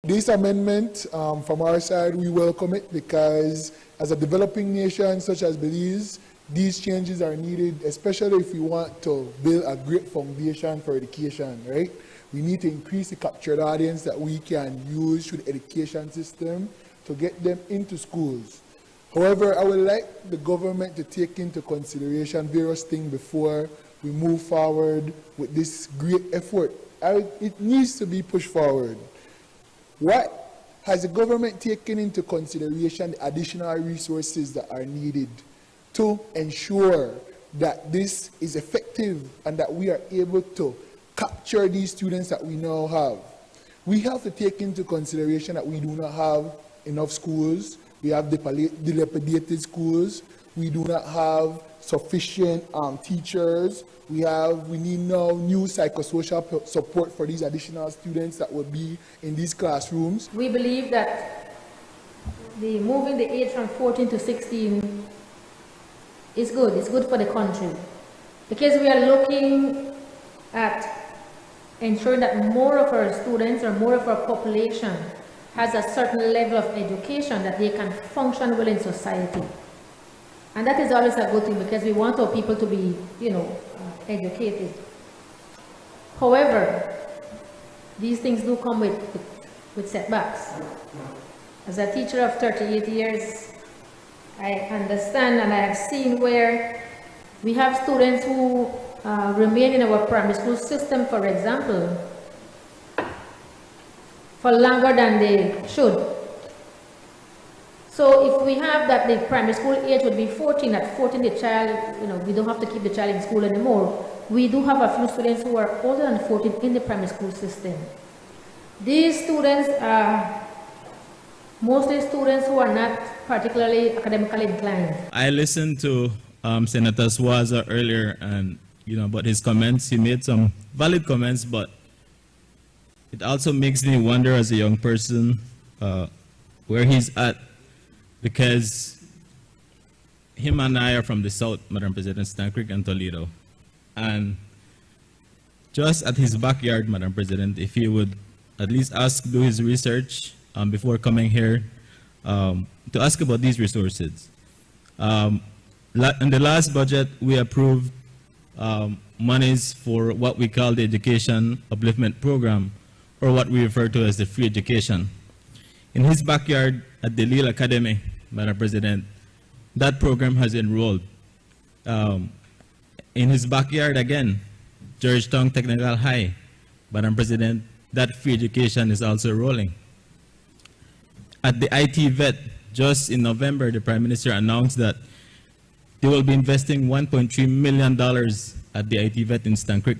This amendment, from our side, we welcome it because as a developing nation such as Belize, these changes are needed, especially if we want to build a great foundation for education, right? We need to increase the captured audience that we can use through the education system to get them into schools. However, I would like the government to take into consideration various things before we move forward with this great effort. It needs to be pushed forward. What has the government taken into consideration the additional resources that are needed to ensure that this is effective and that we are able to capture these students that we now have? We have to take into consideration that we do not have enough schools. We have dilapidated schools. We do not have sufficient teachers. We need now new psychosocial support for these additional students that will be in these classrooms. We believe that moving the age from 14 to 16 is good. It's good for the country because we are looking at ensuring that more of our students or more of our population has a certain level of education that they can function well in society. And that is always a good thing because we want our people to be, educated. However, these things do come with setbacks. As a teacher of 38 years, I understand and I have seen where we have students who remain in our primary school system, for example, for longer than they should. So if we have that the primary school age would be 14, at 14 the child, we don't have to keep the child in school anymore. We do have a few students who are older than 14 in the primary school system. These students are mostly students who are not particularly academically inclined. I listened to Senator Swaza earlier and, about his comments. He made some valid comments, but it also makes me wonder as a young person where he's at, because him and I are from the south, Madam President, Stan Creek and Toledo. And just at his backyard, Madam President, if he would at least do his research before coming here to ask about these resources. In the last budget, we approved monies for what we call the Education Upliftment Program, or what we refer to as the free education. In his backyard at the Lille Academy, Madam President, that program has enrolled. In his backyard again, Georgetown Technical High, Madam President, that free education is also rolling. At the IT vet, just in November, the Prime Minister announced that they will be investing $1.3 million at the IT vet in Stan Creek.